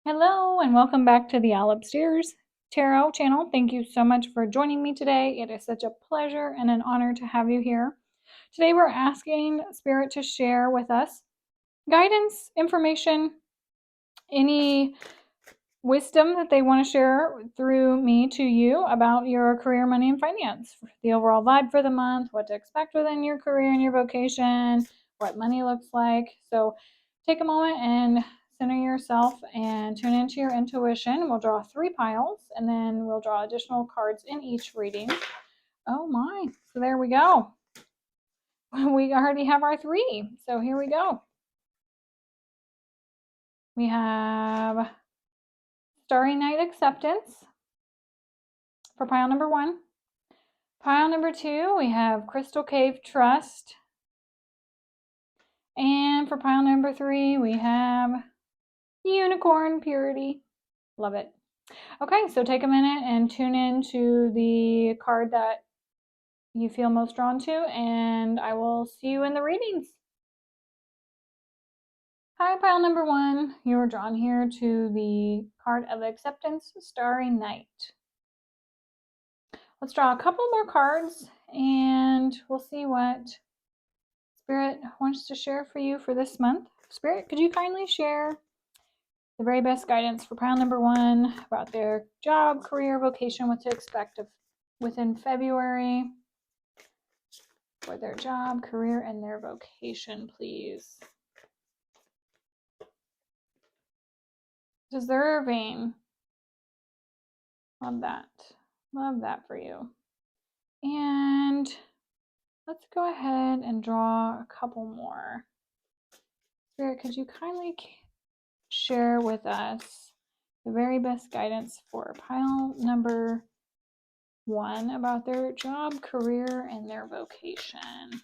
Hello and welcome back to the Owl Upstairs Tarot channel. Thank you so much for joining me today. It is such a pleasure and an honor to have you here. Today we're asking Spirit to share with us guidance, information, any wisdom that they want to share through me to you about your career, money, and finance. The overall vibe for the month, what to expect within your career and your vocation, what money looks like. So take a moment and center yourself and tune into your intuition. We'll draw 3 piles and then we'll draw additional cards in each reading. Oh my, so there we go. We already have our 3. So here we go. We have Starry Night Acceptance for pile number 1. Pile number 2, we have Crystal Cave Trust. And for pile number 3, we have Unicorn Purity. Love it. Okay, so take a minute and tune in to the card that you feel most drawn to, and I will see you in the readings. Hi, pile number 1. You are drawn here to the card of acceptance, Starry Night. Let's draw a couple more cards, and we'll see what Spirit wants to share for you for this month. Spirit, could you kindly share the very best guidance for pile number 1 about their job, career, vocation, what to expect within February for their job, career, and their vocation, please. Deserving. Love that. Love that for you. And let's go ahead and draw a couple more. Spirit, could you kindly share with us the very best guidance for pile number 1 about their job, career, and their vocation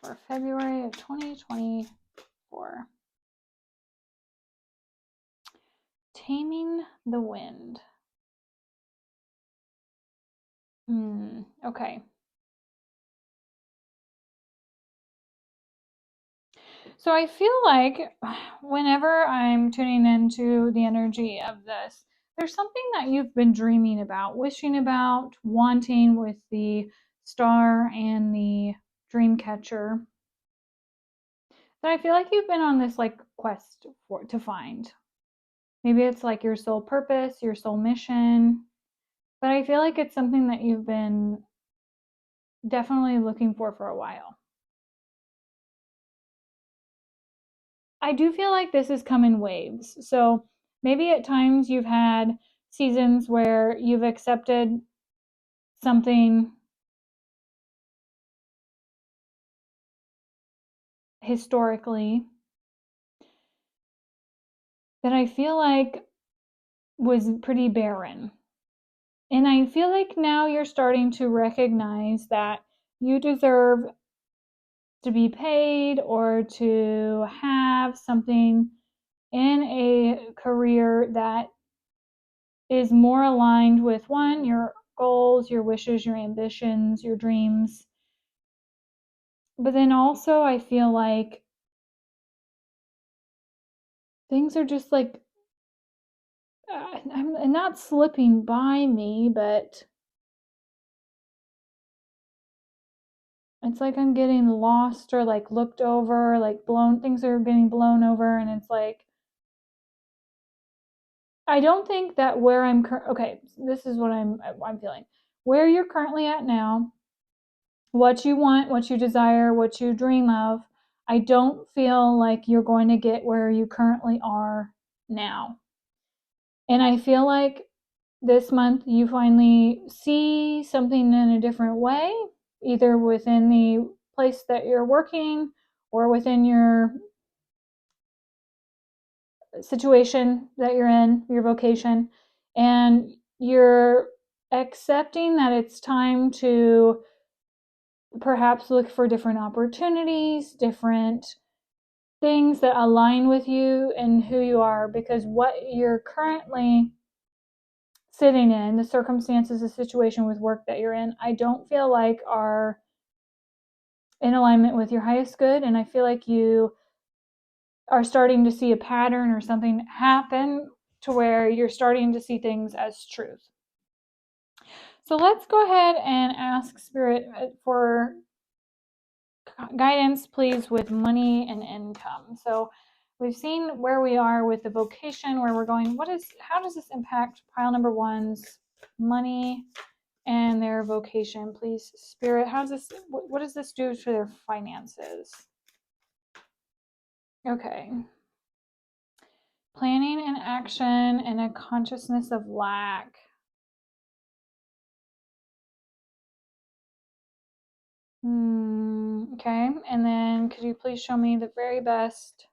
for February of 2024. Taming the Wind. Okay. So I feel like whenever I'm tuning into the energy of this, there's something that you've been dreaming about, wishing about, wanting with the star and the dream catcher. But I feel like you've been on this like quest to find. Maybe it's like your soul purpose, your soul mission. But I feel like it's something that you've been definitely looking for a while. I do feel like this has come in waves. So maybe at times you've had seasons where you've accepted something historically that I feel like was pretty barren. And I feel like now you're starting to recognize that you deserve to be paid or to have something in a career that is more aligned with one, your goals, your wishes, your ambitions, your dreams. But then also I feel like things are just like I'm not slipping by me, but it's like I'm getting lost or like looked over, like things are getting blown over, and it's like I don't think that where okay, this is what I'm feeling. Where you're currently at now, what you want, what you desire, what you dream of, I don't feel like you're going to get where you currently are now. And I feel like this month you finally see something in a different way, either within the place that you're working or within your situation that you're in, your vocation, and you're accepting that it's time to perhaps look for different opportunities, different things that align with you and who you are, because what you're currently sitting in, the circumstances, the situation with work that you're in, I don't feel like are in alignment with your highest good. And I feel like you are starting to see a pattern or something happen to where you're starting to see things as truth. So let's go ahead and ask Spirit for guidance, please, with money and income. So we've seen where we are with the vocation, where we're going. How does this impact pile number one's money and their vocation, please, Spirit? What does this do to their finances? Okay. Planning and action and a consciousness of lack. Okay, and then could you please show me the very best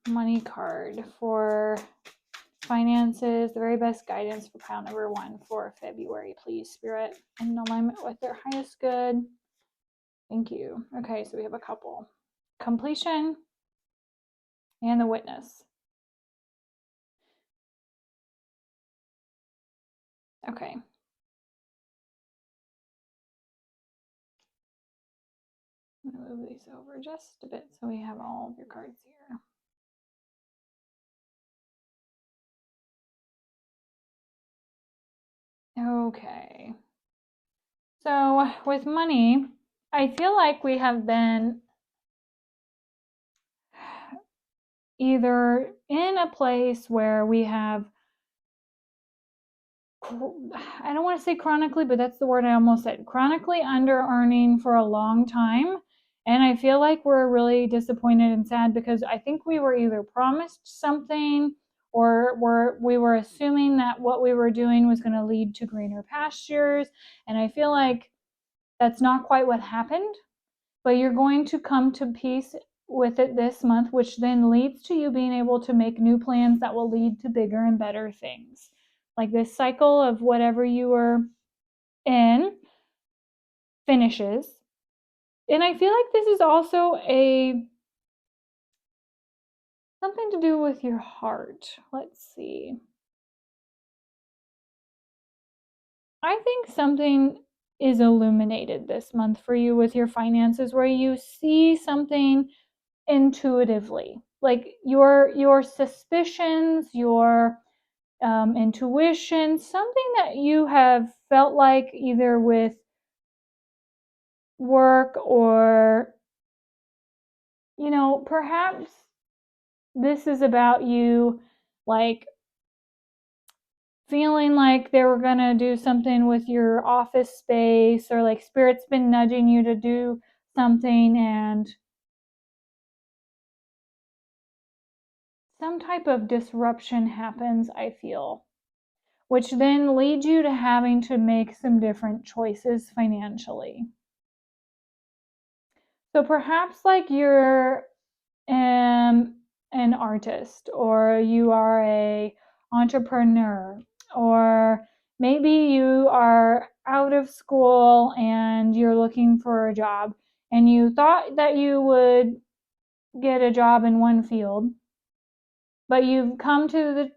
money card for finances, the very best guidance for pile number one for February, please, Spirit, in alignment with their highest good. Thank you. Okay, so we have a couple. Completion and the witness. Okay. I'm going to move these over just a bit so we have all of your cards here. Okay. So with money, I feel like we have been either in a place where we have, I don't want to say chronically, but that's the word I almost said, chronically under earning for a long time. And I feel like we're really disappointed and sad because I think we were either promised something or we were assuming that what we were doing was going to lead to greener pastures. And I feel like that's not quite what happened, but you're going to come to peace with it this month, which then leads to you being able to make new plans that will lead to bigger and better things. Like this cycle of whatever you were in finishes. And I feel like this is also something to do with your heart. Let's see. I think something is illuminated this month for you with your finances where you see something intuitively, like your suspicions, your intuition, something that you have felt like either with work or, perhaps this is about you, like feeling like they were going to do something with your office space, or like Spirit's been nudging you to do something and some type of disruption happens, I feel, which then leads you to having to make some different choices financially. So perhaps like you're an artist, or you are a entrepreneur, or maybe you are out of school and you're looking for a job, and you thought that you would get a job in one field, but you've come to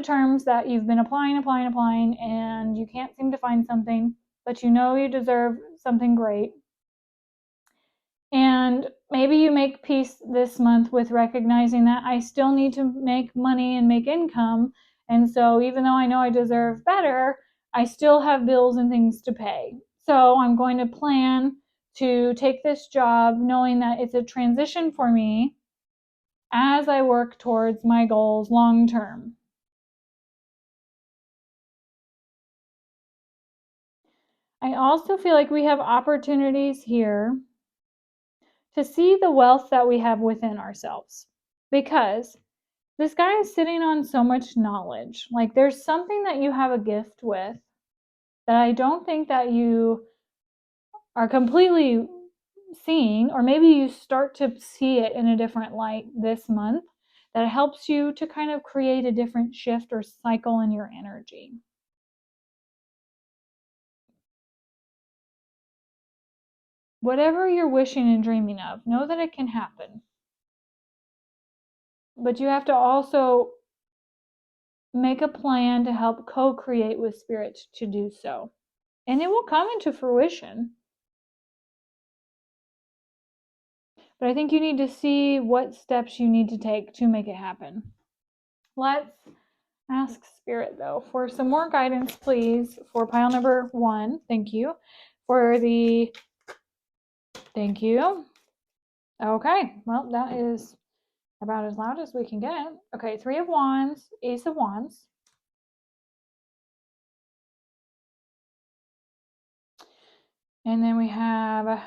terms that you've been applying, and you can't seem to find something, but you know you deserve something great. And maybe you make peace this month with recognizing that I still need to make money and make income. And so even though I know I deserve better, I still have bills and things to pay. So I'm going to plan to take this job knowing that it's a transition for me as I work towards my goals long term. I also feel like we have opportunities here to see the wealth that we have within ourselves, because this guy is sitting on so much knowledge. Like there's something that you have a gift with that I don't think that you are completely seeing, or maybe you start to see it in a different light this month, that helps you to kind of create a different shift or cycle in your energy. Whatever you're wishing and dreaming of, know that it can happen. But you have to also make a plan to help co-create with Spirit to do so. And it will come into fruition. But I think you need to see what steps you need to take to make it happen. Let's ask Spirit, though, for some more guidance, please, for pile number 1. Thank you. Thank you. Okay, well, that is about as loud as we can get. Okay, 3 of Wands, Ace of Wands. And then we have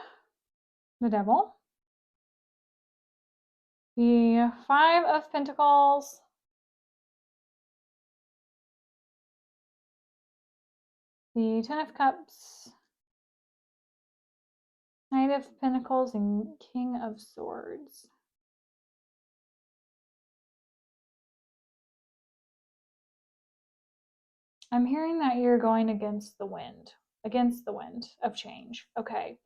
the Devil. The 5 of Pentacles. The 10 of Cups. Knight of Pentacles and King of Swords. I'm hearing that you're going against the wind of change. Okay.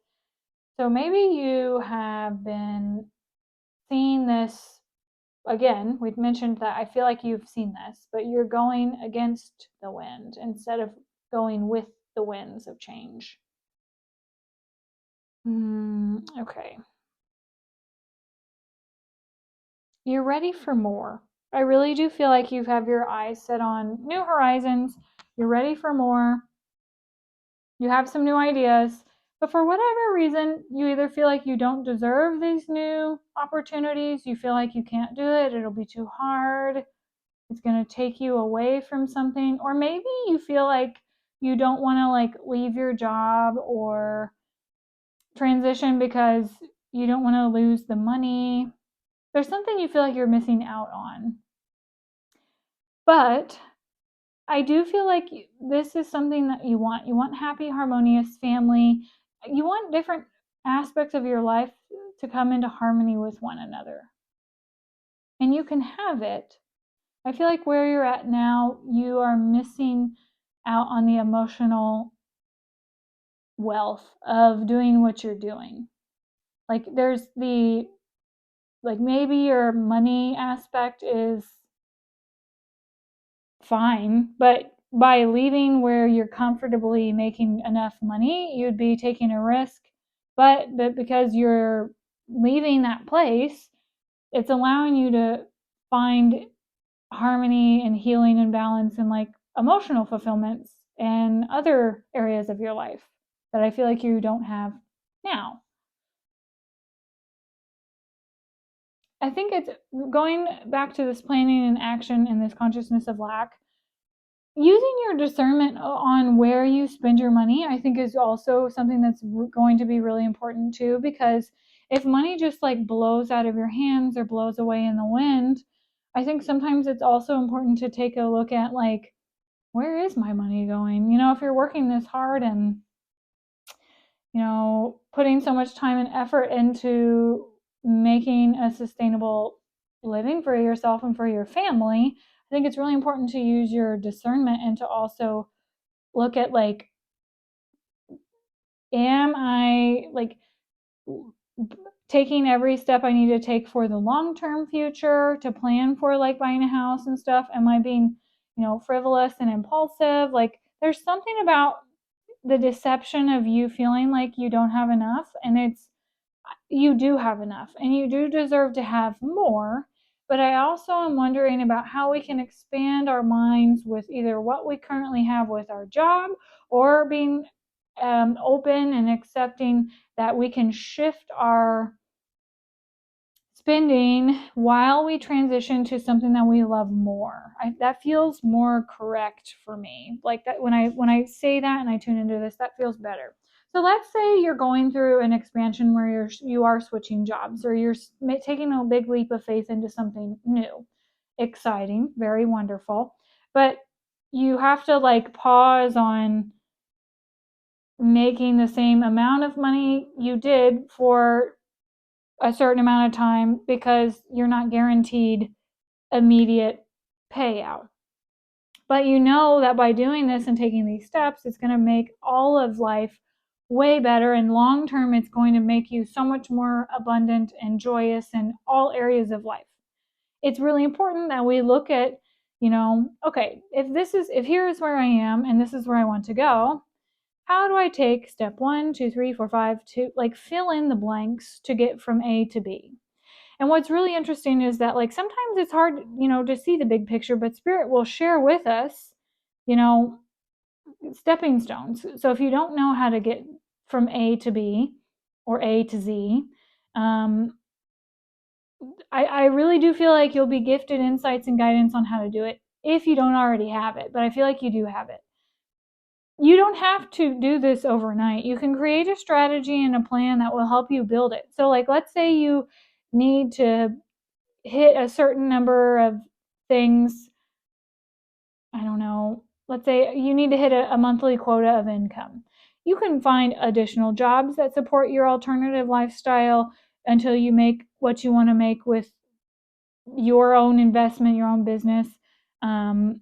So maybe you have been seeing this again. We've mentioned that I feel like you've seen this, but you're going against the wind instead of going with the winds of change. Okay. You're ready for more. I really do feel like you have your eyes set on new horizons. You're ready for more. You have some new ideas, but for whatever reason, you either feel like you don't deserve these new opportunities, you feel like you can't do it, it'll be too hard, it's going to take you away from something, or maybe you feel like you don't want to like leave your job or transition because you don't want to lose the money. There's something you feel like you're missing out on. But I do feel like this is something that you want. You want happy, harmonious family. You want different aspects of your life to come into harmony with one another. And you can have it. I feel like where you're at now, you are missing out on the emotional wealth of doing what you're doing. Like there's maybe your money aspect is fine, but by leaving where you're comfortably making enough money, you'd be taking a risk. But because you're leaving that place, it's allowing you to find harmony and healing and balance and like emotional fulfillments and other areas of your life that I feel like you don't have now. I think it's going back to this planning and action and this consciousness of lack. Using your discernment on where you spend your money, I think is also something that's going to be really important too, because if money just like blows out of your hands or blows away in the wind, I think sometimes it's also important to take a look at like, where is my money going? If you're working this hard and, putting so much time and effort into making a sustainable living for yourself and for your family, I think it's really important to use your discernment and to also look at like, am I like taking every step I need to take for the long-term future to plan for like buying a house and stuff? Am I being, frivolous and impulsive? Like there's something about the deception of you feeling like you don't have enough, and you do have enough and you do deserve to have more. But I also am wondering about how we can expand our minds with either what we currently have with our job, or being open and accepting that we can shift our spending while we transition to something that we love more. That feels more correct for me. Like that when I say that and I tune into this, that feels better. So let's say you're going through an expansion where you are switching jobs, or you're taking a big leap of faith into something new, exciting, very wonderful, but you have to like pause on making the same amount of money you did for a certain amount of time because you're not guaranteed immediate payout. But you know that by doing this and taking these steps, it's going to make all of life way better, and long term it's going to make you so much more abundant and joyous in all areas of life. It's really important that we look at, okay, if here is where I am and this is where I want to go, how do I take step 1, 2, 3, 4, 5 to like fill in the blanks to get from A to B. And what's really interesting is that like sometimes it's hard, to see the big picture, but spirit will share with us, you know, stepping stones. So if you don't know how to get from A to B or A to Z, I really do feel like you'll be gifted insights and guidance on how to do it if you don't already have it, but I feel like you do have it. You don't have to do this overnight. You can create a strategy and a plan that will help you build it. So like let's say you need to hit a certain number of things. I don't know. Let's say you need to hit a monthly quota of income. You can find additional jobs that support your alternative lifestyle until you make what you want to make with your own investment, your own business. Um,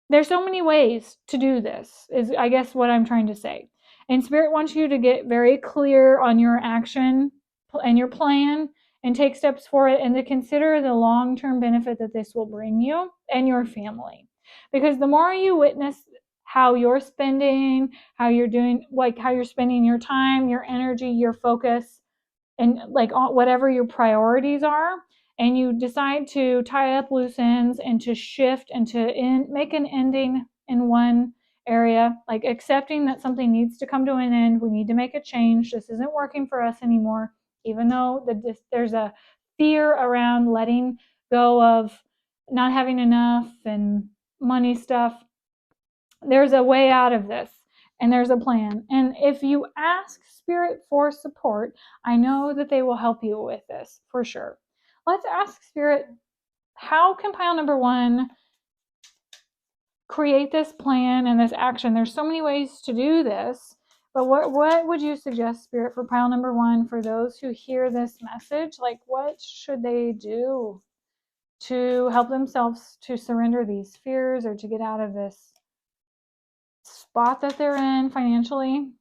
there's so many ways to do this, is I guess what I'm trying to say. And Spirit wants you to get very clear on your action and your plan and take steps for it, and to consider the long-term benefit that this will bring you and your family. Because the more you witness how you're spending, how you're doing, like how you're spending your time, your energy, your focus, and like whatever your priorities are, and you decide to tie up loose ends and to shift and to make an ending in one area, like accepting that something needs to come to an end, we need to make a change, this isn't working for us anymore, even though there's a fear around letting go of not having enough and money stuff. There's a way out of this, and there's a plan. And if you ask Spirit for support, I know that they will help you with this for sure. Let's ask Spirit, how can pile number 1 create this plan and this action? There's so many ways to do this, but what would you suggest, Spirit, for pile number 1 for those who hear this message? Like, what should they do to help themselves to surrender these fears or to get out of this spot that they're in financially?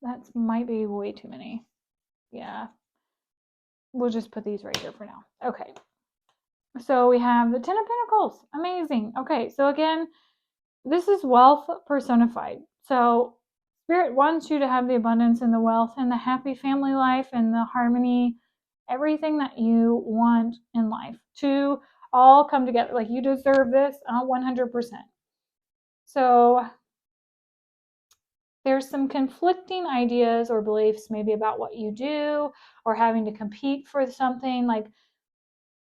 That might be way too many. Yeah. We'll just put these right here for now. Okay. So we have the 10 of Pentacles. Amazing. Okay. So again, this is wealth personified. So Spirit wants you to have the abundance and the wealth and the happy family life and the harmony, everything that you want in life to all come together. Like you deserve this 100%. So there's some conflicting ideas or beliefs maybe about what you do, or having to compete for something, like,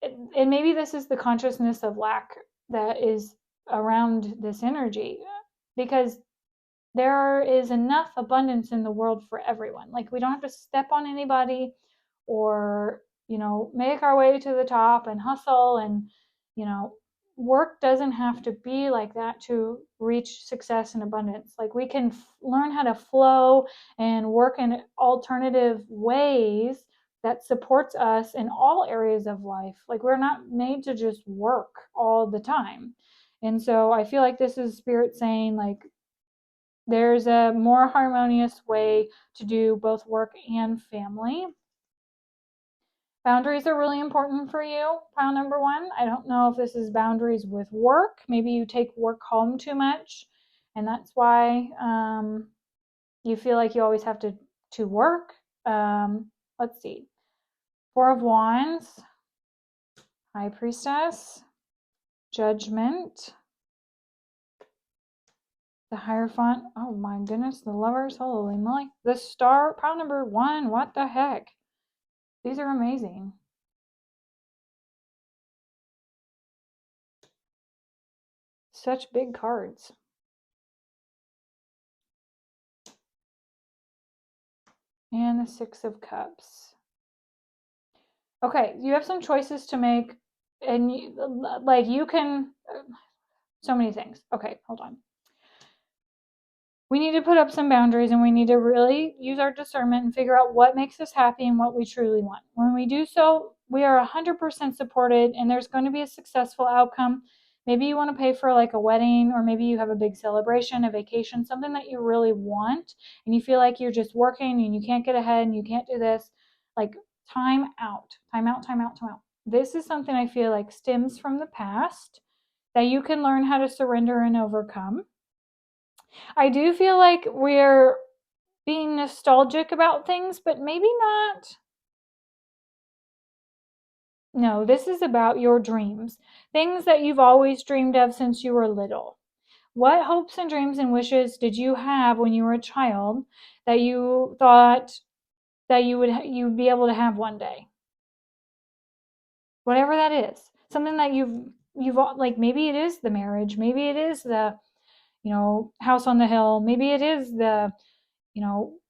and maybe this is the consciousness of lack that is around this energy, because there is enough abundance in the world for everyone. Like we don't have to step on anybody or, make our way to the top and hustle, and, work doesn't have to be like that to reach success and abundance. Like we can learn how to flow and work in alternative ways that supports us in all areas of life. Like we're not made to just work all the time. And so I feel like this is Spirit saying, like, there's a more harmonious way to do both work and family. Boundaries are really important for you, pile number 1. I don't know if this is boundaries with work. Maybe you take work home too much, and that's why you feel like you always have to work. Let's see. 4 of Wands, High Priestess, Judgment, the Hierophant. Oh my goodness, the Lovers. Holy moly. The Star, pile number 1. What the heck? These are amazing. Such big cards. And the 6 of Cups. Okay, you have some choices to make, and you can, so many things. Okay, hold on. We need to put up some boundaries, and we need to really use our discernment and figure out what makes us happy and what we truly want. When we do so, we are 100% supported, and there's going to be a successful outcome. Maybe you want to pay for like a wedding, or maybe you have a big celebration, a vacation, something that you really want, and you feel like you're just working and you can't get ahead and you can't do this. Like, time out, time out, time out, time out. This is something I feel like stems from the past that you can learn how to surrender and overcome. I do feel like we're being nostalgic about things, but maybe not. No, this is about your dreams, things that you've always dreamed of since you were little. What hopes and dreams and wishes did you have when you were a child that you thought that you'd be able to have one day? Whatever that is. Something that you've like, maybe it is the marriage, maybe it is the, house on the hill, maybe it is the,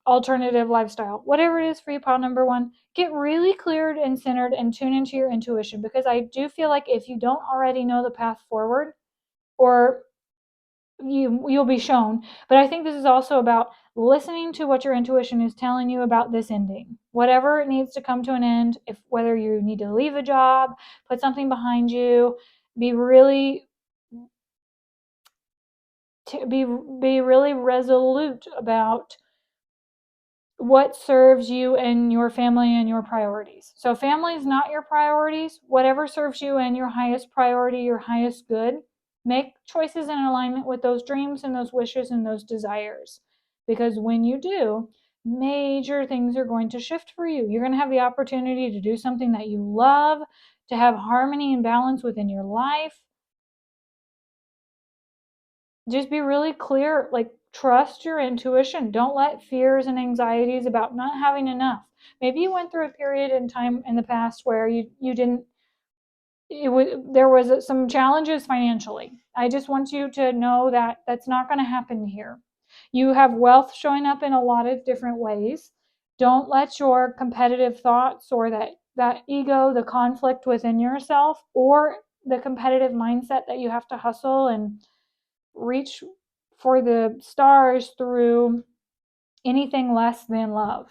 alternative lifestyle. Whatever it is for you, pile number one, get really cleared and centered and tune into your intuition, because I do feel like if you don't already know the path forward, or you'll be shown. But I think this is also about listening to what your intuition is telling you about this ending. Whatever it needs to come to an end, if whether you need to leave a job, put something behind you, be really be really resolute about what serves you and your family and your priorities. So, family is not your priorities. Whatever serves you and your highest priority, your highest good, make choices in alignment with those dreams and those wishes and those desires. Because when you do, major things are going to shift for you. You're going to have the opportunity to do something that you love, to have harmony and balance within your life. Just be really clear, like, trust your intuition. Don't let fears and anxieties about not having enough. Maybe you went through a period in time in the past where you didn't, there was some challenges financially. I just want you to know that that's not going to happen here. You have wealth showing up in a lot of different ways. Don't let your competitive thoughts, or that ego, the conflict within yourself, or the competitive mindset that you have to hustle and reach for the stars through anything less than love.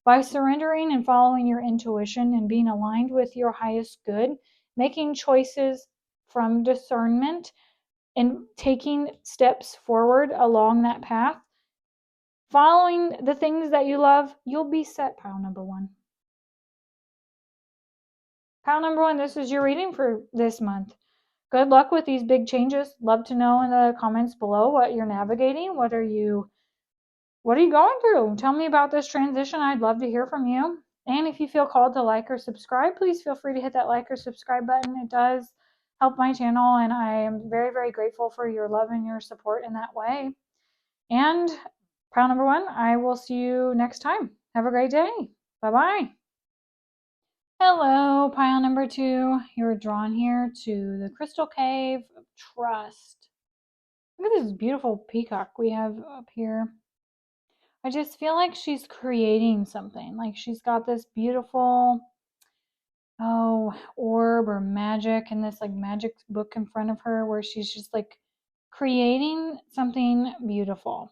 By surrendering and following your intuition and being aligned with your highest good, making choices from discernment and taking steps forward along that path, following the things that you love, you'll be set, pile number one. Pile number one, this is your reading for this month. Good luck with these big changes. Love to know in the comments below what you're navigating. What are you going through? Tell me about this transition. I'd love to hear from you. And if you feel called to like or subscribe, please feel free to hit that like or subscribe button. It does help my channel, and I am very, very grateful for your love and your support in that way. And pile number one, I will see you next time. Have a great day. Bye-bye. Hello, pile number two. You're drawn here to the Crystal Cave of Trust. Look at this beautiful peacock we have up here. I just feel like she's creating something. Like she's got this beautiful, orb or magic, and this like magic book in front of her where she's just like creating something beautiful.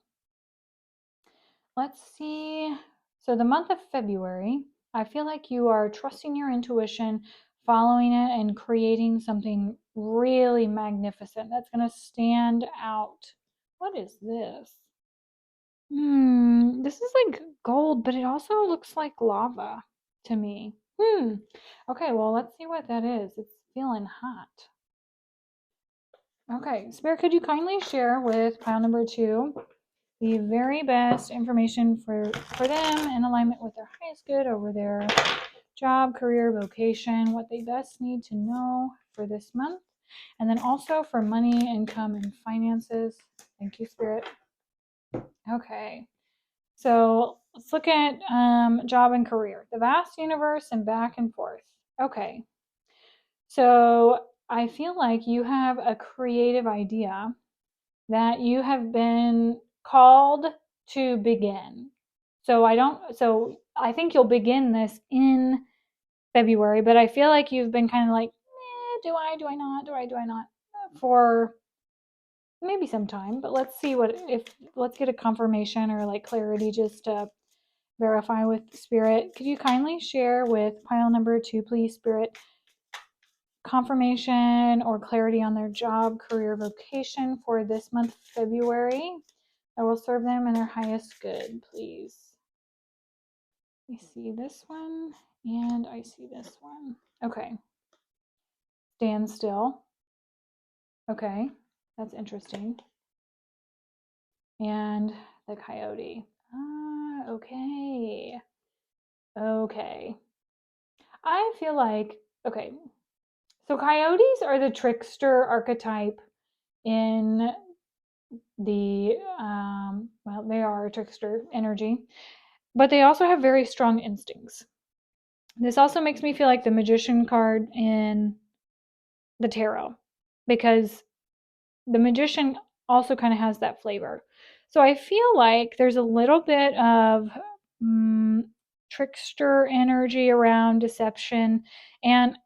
Let's see. So the month of February, I feel like you are trusting your intuition, following it, and creating something really magnificent that's going to stand out. What is this? This is like gold, but it also looks like lava to me. Okay, well, let's see what that is. It's feeling hot. Okay, Spirit, could you kindly share with pile number two the very best information for them in alignment with their highest good over their job, career, vocation, what they best need to know for this month, and then also for money, income, and finances. Thank you, Spirit. Okay. So let's look at job and career, the vast universe, and back and forth. Okay. So I feel like you have a creative idea that you have been called to begin. So I think you'll begin this in February, but I feel like you've been kind of like, do I not, for maybe some time. But let's see let's get a confirmation or like clarity just to verify with Spirit. Could you kindly share with pile number two, please, Spirit, confirmation or clarity on their job, career, vocation for this month, February, that will serve them in their highest good, please. I see this one and I see this one. Okay. Stand still. Okay, that's interesting. and the coyote. Okay. Okay. I feel like, okay, so coyotes are the trickster archetype in the, well, they are a trickster energy, but they also have very strong instincts. This also makes me feel like the magician card in the tarot, because the magician also kind of has that flavor. So I feel like there's a little bit of trickster energy around deception, and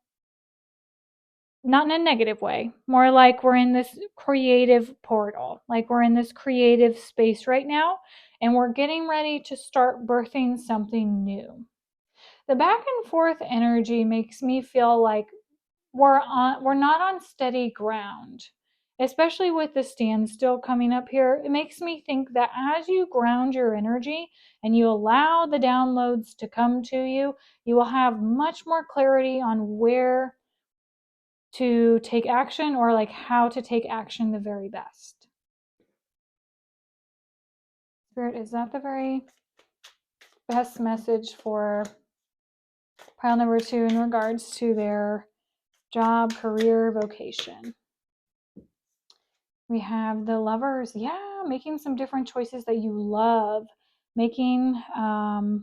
not in a negative way, more like we're in this creative portal, like we're in this creative space right now, and we're getting ready to start birthing something new. The back and forth energy makes me feel like we're not on steady ground, especially with the standstill coming up here. It makes me think that as you ground your energy and you allow the downloads to come to you, you will have much more clarity on where to take action, or like how to take action the very best. Spirit, is that the very best message for pile number 2 in regards to their job, career, vocation? We have the Lovers. Yeah, making some different choices that you love. Making, I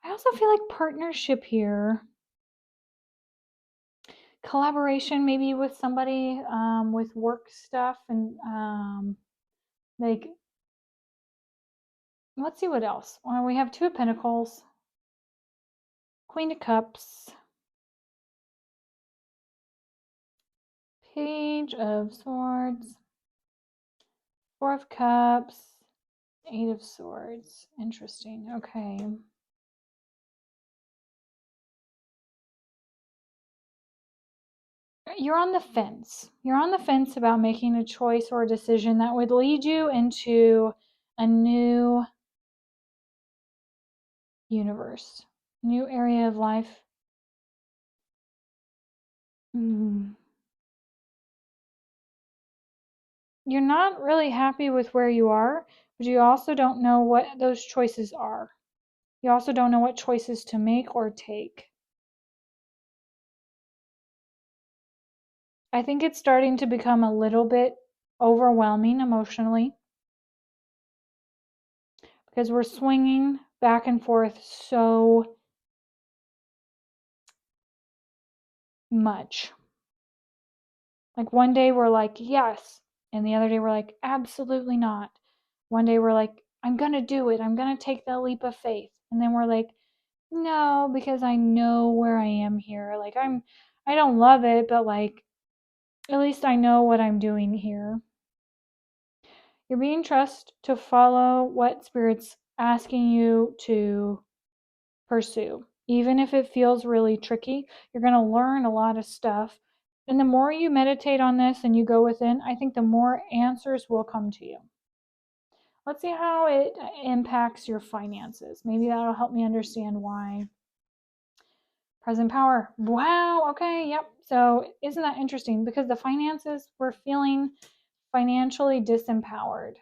also feel like partnership here. Collaboration maybe with somebody, with work stuff, and like, let's see what else. Well, we have 2 of Pentacles, Queen of Cups, Page of Swords, 4 of Cups, 8 of Swords. Interesting. Okay. You're on the fence. You're on the fence about making a choice or a decision that would lead you into a new universe, new area of life. You're not really happy with where you are, but you also don't know what those choices are. You also don't know what choices to make or take. I think it's starting to become a little bit overwhelming emotionally, because we're swinging back and forth so much. Like one day we're like, yes. And the other day we're like, absolutely not. One day we're like, I'm going to do it. I'm going to take that leap of faith. And then we're like, no, because I know where I am here. Like I don't love it, but like, at least I know what I'm doing here. You're being trusted to follow what Spirit's asking you to pursue. Even if it feels really tricky, you're going to learn a lot of stuff. And the more you meditate on this and you go within, I think the more answers will come to you. Let's see how it impacts your finances. Maybe that'll help me understand why. Present power. Wow. Okay. Yep. So isn't that interesting? Because the finances, we're feeling financially disempowered.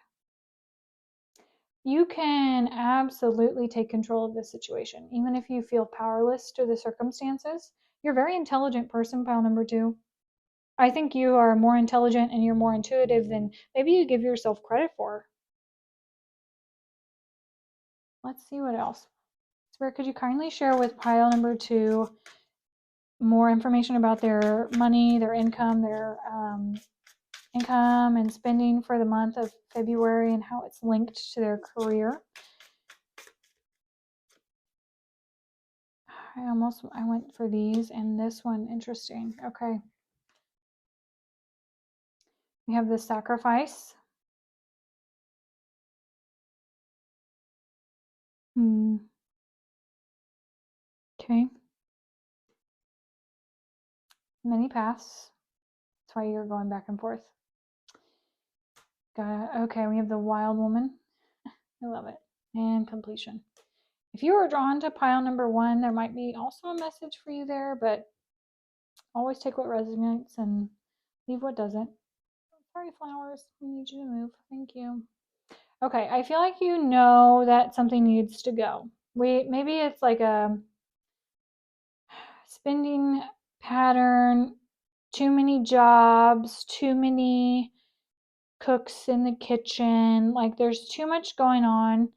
You can absolutely take control of the situation, even if you feel powerless to the circumstances. You're a very intelligent person, pile number 2. I think you are more intelligent and you're more intuitive than maybe you give yourself credit for. Let's see what else. Spirit, could you kindly share with pile number 2 more information about their money, their income, their income and spending for the month of February, and how it's linked to their career? I went for these, and this one, interesting. Okay. We have the Sacrifice. Okay. Many paths. That's why you're going back and forth. Got it. Okay, we have the Wild Woman. I love it. And Completion. If you are drawn to pile number 1, there might be also a message for you there, but always take what resonates and leave what doesn't. Sorry, flowers. We need you to move. Thank you. Okay, I feel like you know that something needs to go. Maybe it's like a spending pattern, too many jobs, too many cooks in the kitchen. Like there's too much going on.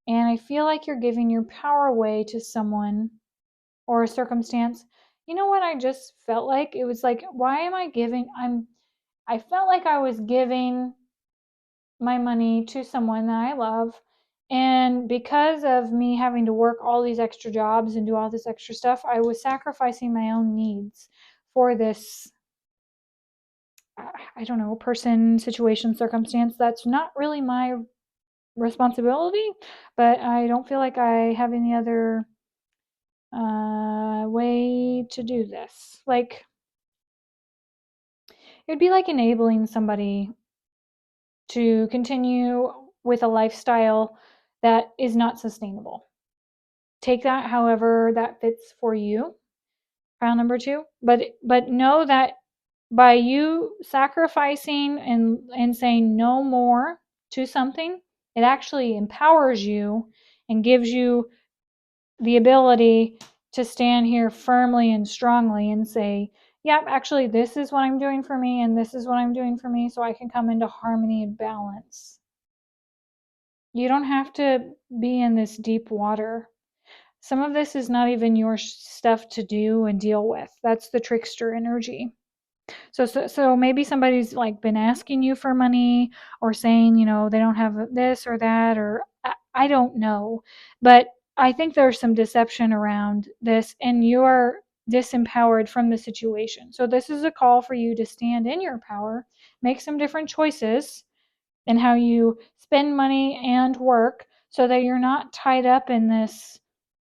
And I feel like you're giving your power away to someone or a circumstance. You know what I just felt like? It was like, why am I giving? I felt like I was giving my money to someone that I love. And because of me having to work all these extra jobs and do all this extra stuff, I was sacrificing my own needs for this, I don't know, person, situation, circumstance that's not really my responsibility, but I don't feel like I have any other way to do this. Like, it'd be like enabling somebody to continue with a lifestyle that is not sustainable. Take that however that fits for you. Trial number two. But know that by you sacrificing and saying no more to something, it actually empowers you and gives you the ability to stand here firmly and strongly and say, yep, actually, this is what I'm doing for me, and this is what I'm doing for me, so I can come into harmony and balance. You don't have to be in this deep water. Some of this is not even your stuff to do and deal with. That's the trickster energy. So maybe somebody's like been asking you for money or saying, they don't have this or that, or I don't know. But I think there's some deception around this and you're disempowered from the situation. So this is a call for you to stand in your power, make some different choices in how you spend money and work so that you're not tied up in this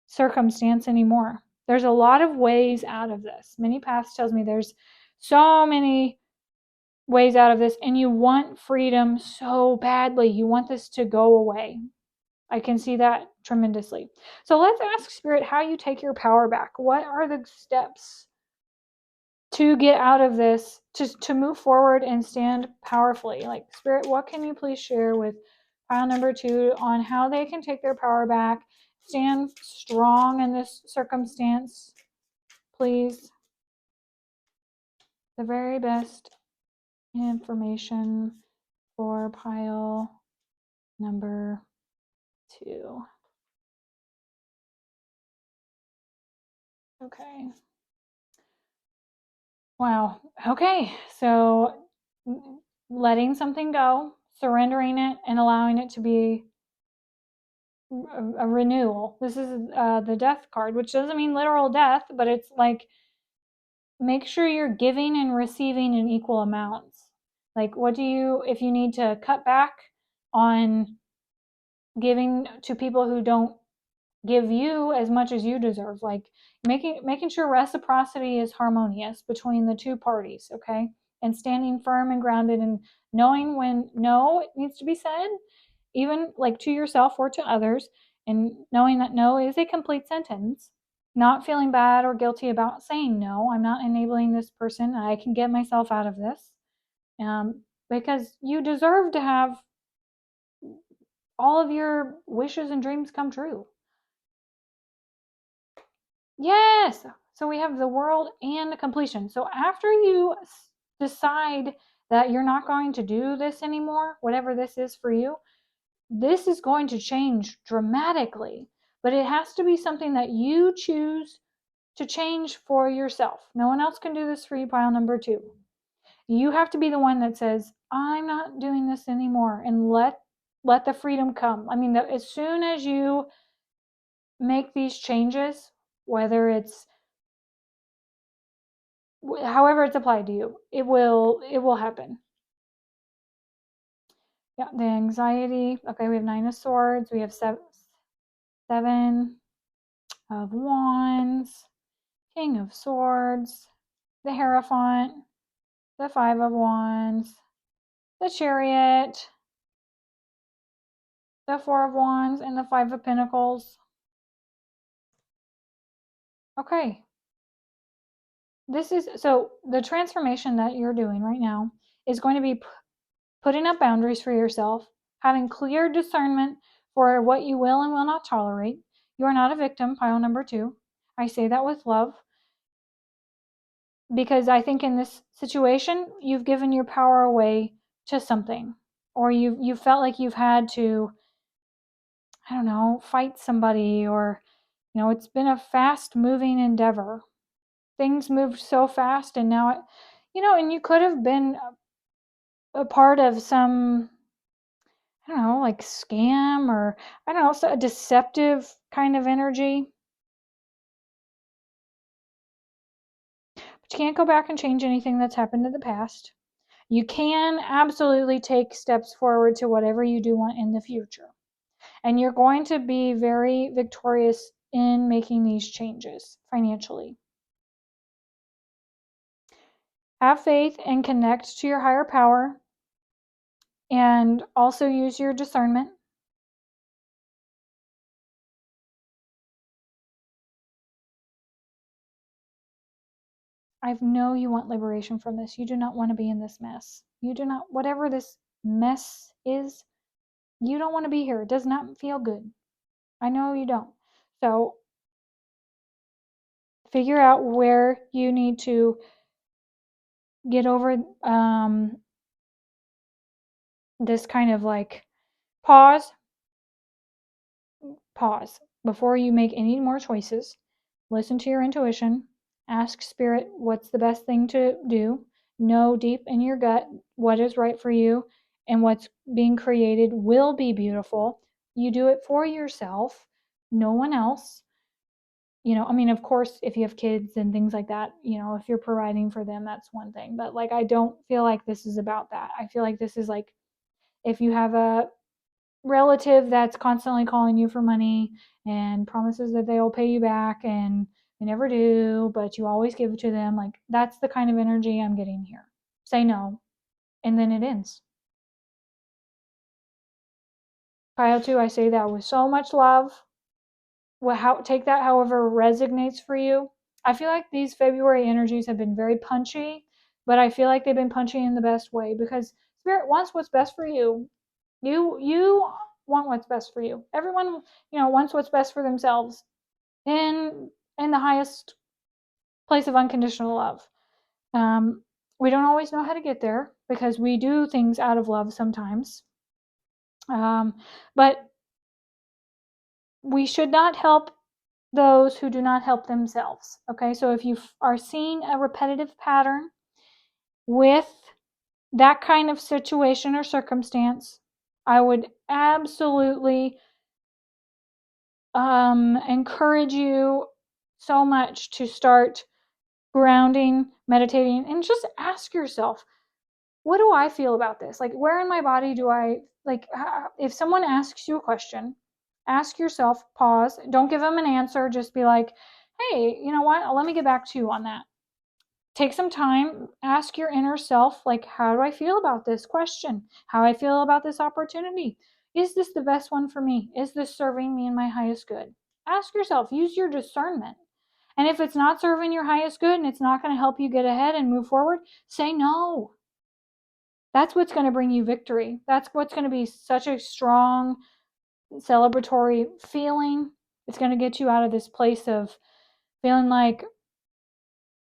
circumstance anymore. There's a lot of ways out of this. Many Paths tells me there's so many ways out of this, and you want freedom so badly. You want this to go away. I can see that tremendously. So let's ask Spirit how you take your power back. What are the steps to get out of this, to move forward and stand powerfully? Like, Spirit, what can you please share with pile number two on how they can take their power back, stand strong in this circumstance, please? The very best information for pile number two. Okay. Wow. Okay. So letting something go, surrendering it, and allowing it to be a renewal. This is the death card, which doesn't mean literal death, but it's like make sure you're giving and receiving in equal amounts. Like, if you need to cut back on giving to people who don't give you as much as you deserve, like making sure reciprocity is harmonious between the two parties, okay? And standing firm and grounded and knowing when no it needs to be said, even like to yourself or to others, and knowing that no is a complete sentence, not feeling bad or guilty about saying no. I'm not enabling this person. I can get myself out of this, because you deserve to have all of your wishes and dreams come true. Yes. So we have the world and the completion. So after you decide that you're not going to do this anymore, whatever this is for you, this is going to change dramatically. But it has to be something that you choose to change for yourself. No one else can do this for you, pile number two. You have to be the one that says, I'm not doing this anymore, and let the freedom come. I mean, as soon as you make these changes, whether it's however it's applied to you, it will happen. Yeah, the anxiety. Okay, we have 9 of Swords. We have 7 of Wands, King of Swords, the Hierophant, the 5 of Wands, the Chariot, the 4 of Wands, and the 5 of Pentacles. Okay. So the transformation that you're doing right now is going to be putting up boundaries for yourself, having clear discernment for what you will and will not tolerate. You are not a victim, pile number 2. I say that with love because I think in this situation, you've given your power away to something, or you felt like you've had to, I don't know, fight somebody, or, it's been a fast moving endeavor. Things moved so fast, and now, and you could have been a part of some, I don't know, like scam, or I don't know, so a deceptive kind of energy. But you can't go back and change anything that's happened in the past. You can absolutely take steps forward to whatever you do want in the future. And you're going to be very victorious in making these changes financially. Have faith and connect to your higher power, and also use your discernment. I know you want liberation from this. You do not want to be in this mess. You do not, whatever this mess is, you don't want to be here. It does not feel good. I know you don't. So figure out where you need to get over this kind of like pause before you make any more choices. Listen to your intuition. Ask spirit what's the best thing to do. Know deep in your gut what is right for you, and what's being created will be beautiful. You do it for yourself, no one else. Of course, if you have kids and things like that, if you're providing for them, that's one thing. But like, I don't feel like this is about that. I feel like this is like, if you have a relative that's constantly calling you for money and promises that they'll pay you back and they never do, but you always give it to them, like, that's the kind of energy I'm getting here. Say no, and then it ends. Pile 2, I say that with so much love. Take that however resonates for you. I feel like these February energies have been very punchy, but I feel like they've been punchy in the best way, because spirit wants what's best for you. You want what's best for you. Everyone, wants what's best for themselves in the highest place of unconditional love. We don't always know how to get there because we do things out of love sometimes. But we should not help those who do not help themselves. Okay, so if you are seeing a repetitive pattern with that kind of situation or circumstance, I would absolutely encourage you so much to start grounding, meditating, and just ask yourself, what do I feel about this? Like, where in my body do I, like, if someone asks you a question, ask yourself, pause, don't give them an answer, just be like, hey, you know what? Let me get back to you on that. Take some time, ask your inner self, like, how do I feel about this question? How I feel about this opportunity? Is this the best one for me? Is this serving me in my highest good? Ask yourself, use your discernment. And if it's not serving your highest good and it's not going to help you get ahead and move forward, say no. That's what's going to bring you victory. That's what's going to be such a strong celebratory feeling. It's going to get you out of this place of feeling like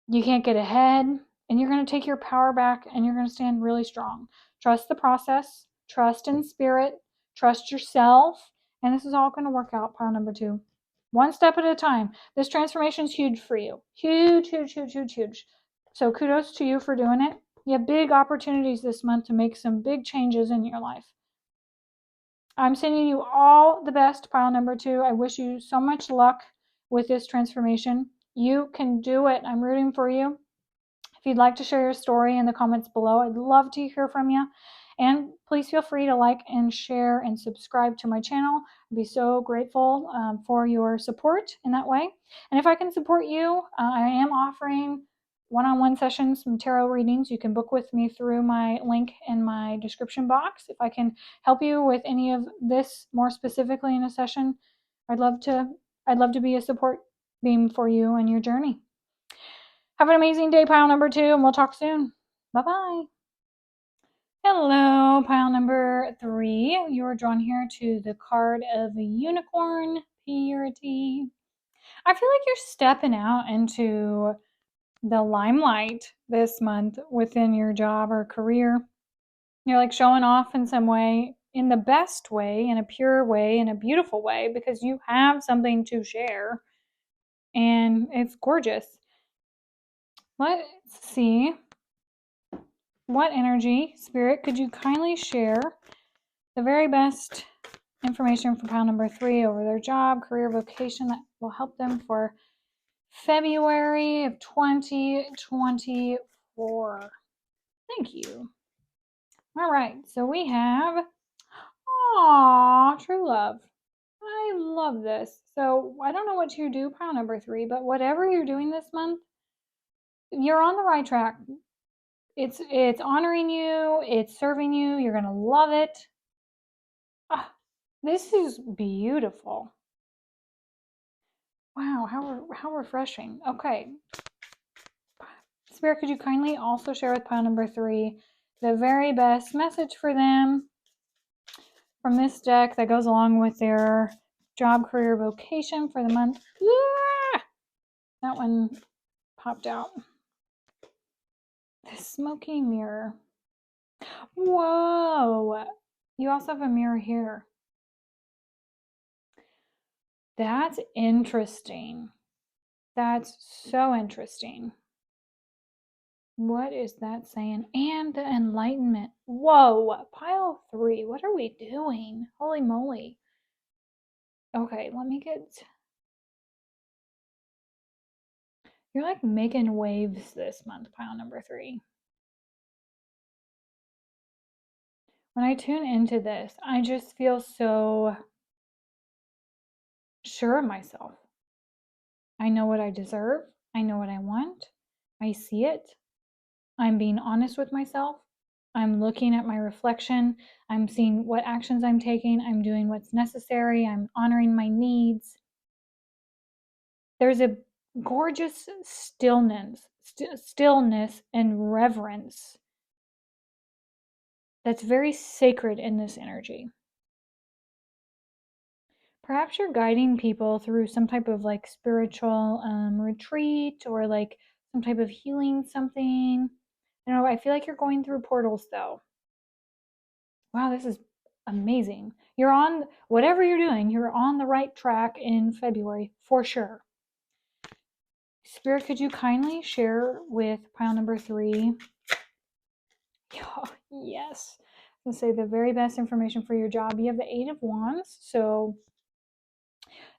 you can't get ahead, and you're going to take your power back, and you're going to stand really strong. Trust the process, trust in spirit, trust yourself, and this is all going to work out. Pile number 2. One step at a time. This transformation is huge for you. Huge, huge, huge, huge, huge. So kudos to you for doing it. You have big opportunities this month to make some big changes in your life. I'm sending you all the best, pile number 2. I wish you so much luck with this transformation. You can do it. I'm rooting for you. If you'd like to share your story in the comments below, I'd love to hear from you. And please feel free to like and share and subscribe to my channel. I'd be so grateful for your support in that way. And if I can support you, I am offering one-on-one sessions, some tarot readings. You can book with me through my link in my description box. If I can help you with any of this more specifically in a session, I'd love to be a support beam for you and your journey. Have an amazing day, pile number 2, and we'll talk soon. Bye-bye. Hello, pile number 3. You are drawn here to the card of a unicorn, purity. I feel like you're stepping out into the limelight this month within your job or career. You're like showing off in some way, in the best way, in a pure way, in a beautiful way, because you have something to share and it's gorgeous. Let's see. What energy, Spirit, could you kindly share the very best information for pile number 3 over their job, career, vocation that will help them for February of 2024? Thank you. All right, so we have, true love. I love this. So I don't know what you do, pile number 3, but whatever you're doing this month, you're on the right track. It's honoring you, it's serving you, you're gonna love it. This is beautiful. Wow, how refreshing. Okay. Spirit, could you kindly also share with pile number 3 the very best message for them from this deck that goes along with their job, career, vocation for the month? Ah! That one popped out. The smoky mirror. Whoa! You also have a mirror here. That's interesting. That's so interesting. What is that saying? And the enlightenment. Whoa, pile 3. What are we doing? Holy moly. Okay, let me get. You're like making waves this month, pile number 3. When I tune into this, I just feel so sure of myself. I know what I deserve. I know what I want. I see it. I'm being honest with myself. I'm looking at my reflection. I'm seeing what actions I'm taking. I'm doing what's necessary. I'm honoring my needs. There's a gorgeous stillness and reverence that's very sacred in this energy. Perhaps you're guiding people through some type of like spiritual retreat or like some type of healing something. I don't know. I feel like you're going through portals though. Wow, this is amazing. You're on whatever you're doing, you're on the right track in February for sure. Spirit, could you kindly share with pile number 3? Oh, yes. I'll say the very best information for your job. You have the 8 of Wands. So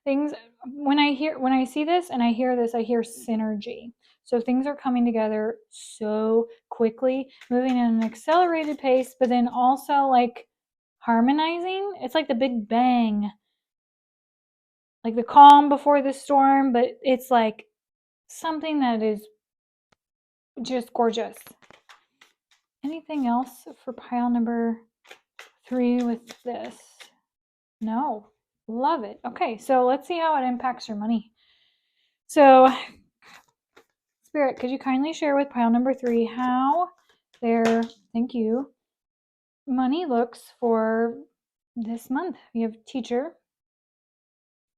things when I see this and I hear this, I hear synergy. So things are coming together so quickly, moving at an accelerated pace, but then also like harmonizing. It's like the big bang. Like the calm before the storm, but it's like something that is just gorgeous. Anything else for pile number 3 with this? No. Love it. Okay, so let's see how it impacts your money. So, Spirit, could you kindly share with pile number 3 how their, thank you, money looks for this month? We have teacher,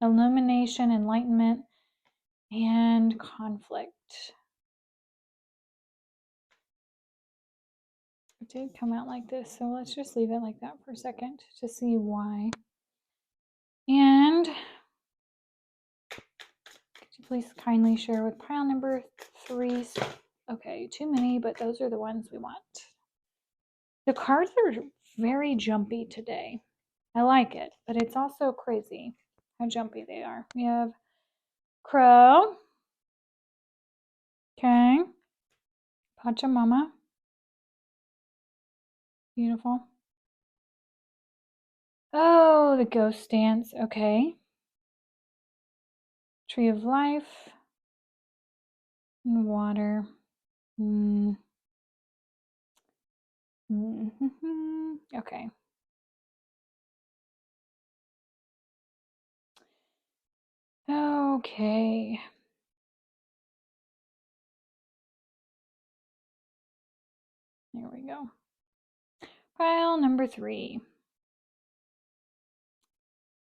illumination, enlightenment, and conflict. It did come out like this, so let's just leave it like that for a second to see why. And could you please kindly share with pile number 3? Okay, too many, but those are the ones we want. The cards are very jumpy today. I like it, but it's also crazy how jumpy they are. We have Crow. Okay. Pachamama. Beautiful. Oh, the ghost dance. Okay. Tree of life. And water. Okay. Okay. There we go. Pile number 3.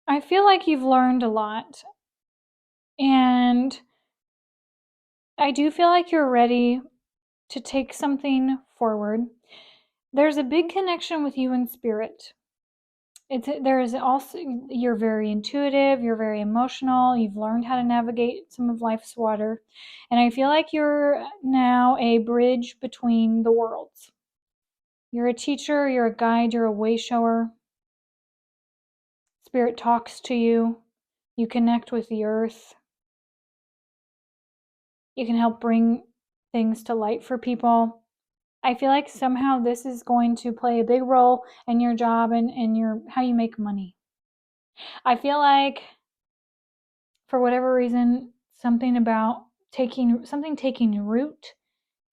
I feel like you've learned a lot, and I do feel like you're ready to take something forward. There's a big connection with you and spirit. There is also, you're very intuitive, you're very emotional, you've learned how to navigate some of life's water, and I feel like you're now a bridge between the worlds. You're a teacher, you're a guide, you're a way shower. Spirit talks to you, you connect with the earth, you can help bring things to light for people. I feel like somehow this is going to play a big role in your job and your how you make money. I feel like for whatever reason, something about taking root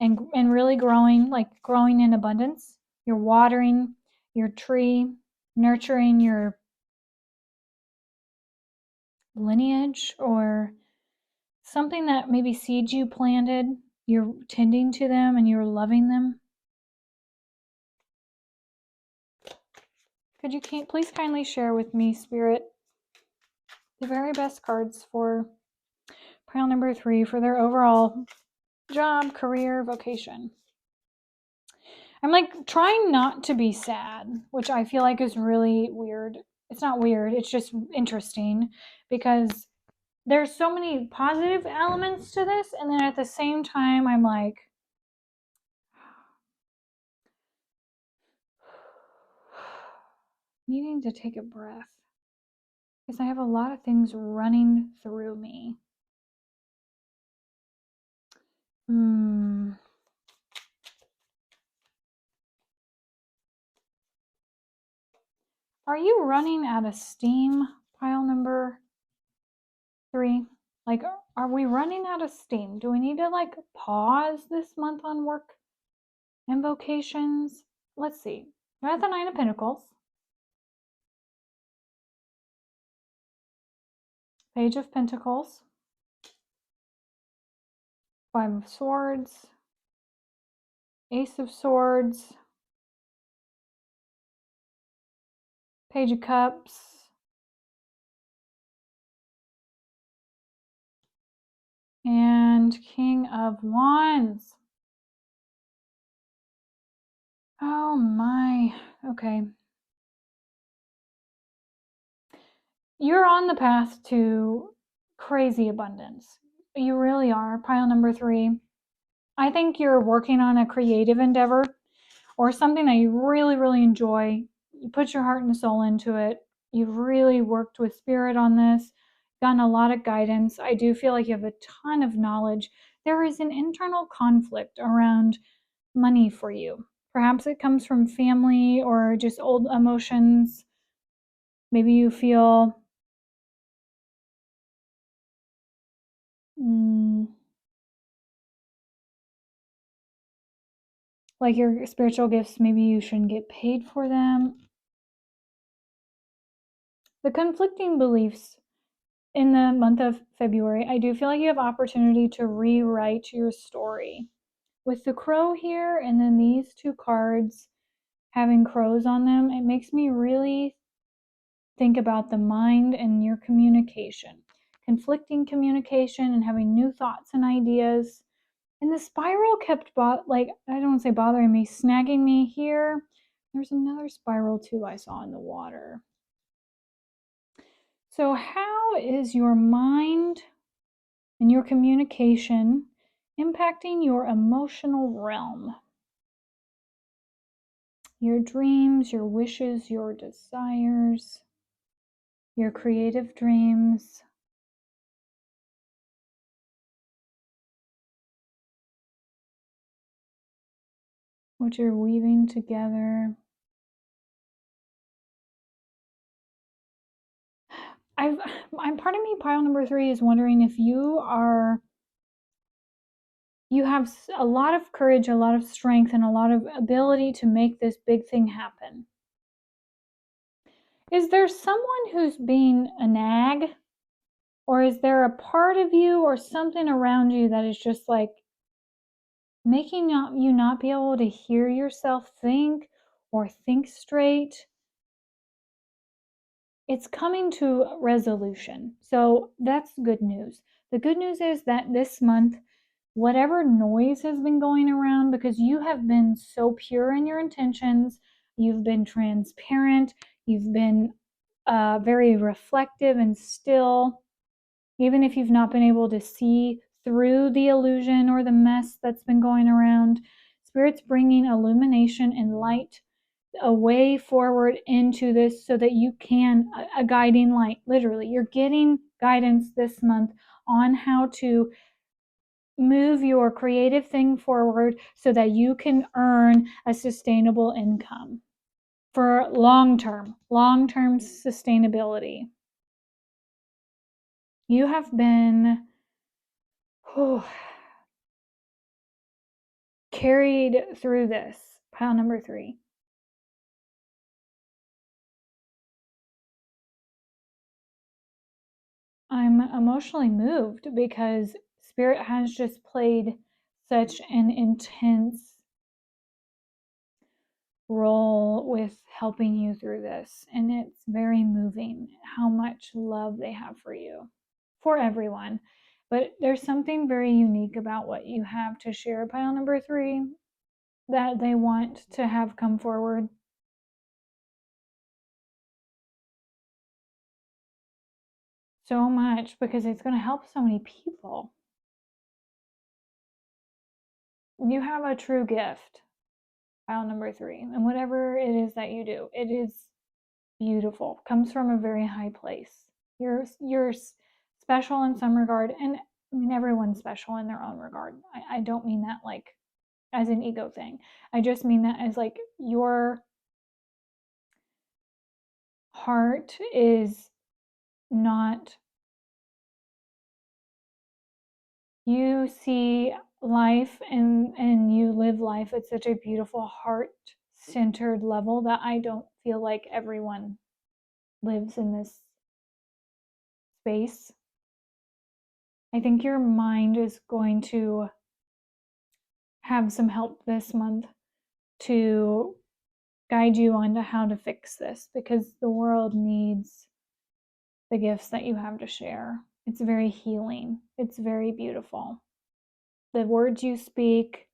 and really growing, like growing in abundance. You're watering your tree, nurturing your lineage, or something that maybe seeds you planted. You're tending to them and you're loving them. Could you please kindly share with me, Spirit, the very best cards for pile number 3 for their overall job, career, vocation? I'm like trying not to be sad, which I feel like is really weird. It's not weird, it's just interesting because there's so many positive elements to this, and then at the same time, I'm like, needing to take a breath because I have a lot of things running through me. Are you running out of steam, pile number 3? Like, are we running out of steam? Do we need to like pause this month on work and vocations? Let's see. We have the 9 of Pentacles, Page of Pentacles, 5 of Swords, Ace of Swords, Page of Cups, and King of Wands. Oh my. Okay. You're on the path to crazy abundance. You really are. Pile number 3. I think you're working on a creative endeavor or something that you really, really enjoy. You put your heart and soul into it. You've really worked with spirit on this, gotten a lot of guidance. I do feel like you have a ton of knowledge. There is an internal conflict around money for you. Perhaps it comes from family or just old emotions. Maybe you feel like your spiritual gifts, maybe you shouldn't get paid for them. The conflicting beliefs in the month of February, I do feel like you have opportunity to rewrite your story. With the crow here and then these 2 cards having crows on them, it makes me really think about the mind and your communication. Conflicting communication and having new thoughts and ideas. And the spiral kept, like, I don't want to say bothering me, snagging me here. There's another spiral too I saw in the water. So how is your mind and your communication impacting your emotional realm? Your dreams, your wishes, your desires, your creative dreams. What you're weaving together. I'm part of me, pile number 3, is wondering if you have a lot of courage, a lot of strength, and a lot of ability to make this big thing happen. Is there someone who's being a nag? Or is there a part of you or something around you that is just like making you not be able to hear yourself think or think straight, it's coming to resolution. So that's good news. The good news is that this month, whatever noise has been going around, because you have been so pure in your intentions, you've been transparent, you've been very reflective and still, even if you've not been able to see through the illusion or the mess that's been going around. Spirit's bringing illumination and light, a way forward into this so that you can, a guiding light, literally. You're getting guidance this month on how to move your creative thing forward so that you can earn a sustainable income for long-term sustainability. You have been carried through this. Pile number 3. I'm emotionally moved because Spirit has just played such an intense role with helping you through this. And it's very moving how much love they have for you, for everyone. But there's something very unique about what you have to share, pile number 3, that they want to have come forward. So much, because it's going to help so many people. You have a true gift, pile number 3, and whatever it is that you do, it is beautiful, comes from a very high place. You're special in some regard, and I mean everyone's special in their own regard. I don't mean that like as an ego thing. I just mean that as like your heart is not, you see life and you live life at such a beautiful heart centered level that I don't feel like everyone lives in this space. I think your mind is going to have some help this month to guide you on to how to fix this, because the world needs the gifts that you have to share. It's very healing. It's very beautiful. The words you speak,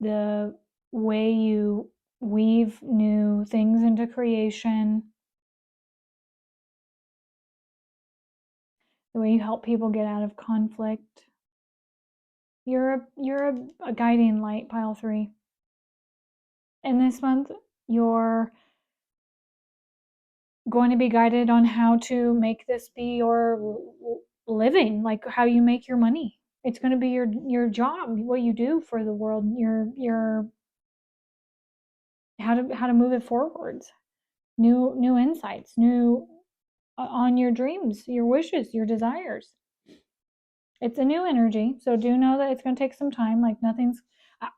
the way you weave new things into creation, the way you help people get out of conflict. You're a guiding light, pile 3. And this month, you're going to be guided on how to make this be your living, like how you make your money. It's going to be your job, what you do for the world, your how to move it forwards. New insights, new on your dreams, your wishes, your desires. It's a new energy, so do know that it's going to take some time. Like nothing's,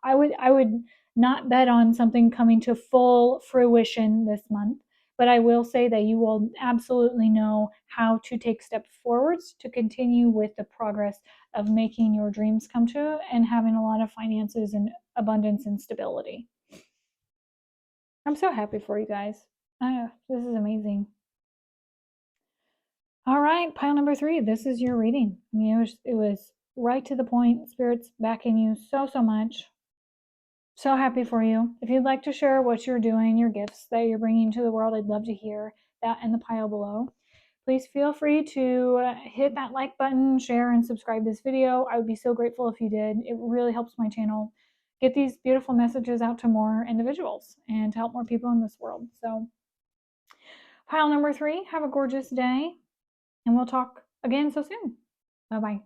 I would not bet on something coming to full fruition this month, but I will say that you will absolutely know how to take steps forwards to continue with the progress of making your dreams come true and having a lot of finances and abundance and stability. I'm so happy for you guys. This is amazing. All right, pile number 3. This is your reading. I mean, it was right to the point. Spirit's backing you so much. So happy for you. If you'd like to share what you're doing, your gifts that you're bringing to the world, I'd love to hear that in the pile below. Please feel free to hit that like button, share, and subscribe this video. I would be so grateful if you did. It really helps my channel get these beautiful messages out to more individuals and to help more people in this world. So, pile number 3, have a gorgeous day, and we'll talk again so soon. Bye-bye.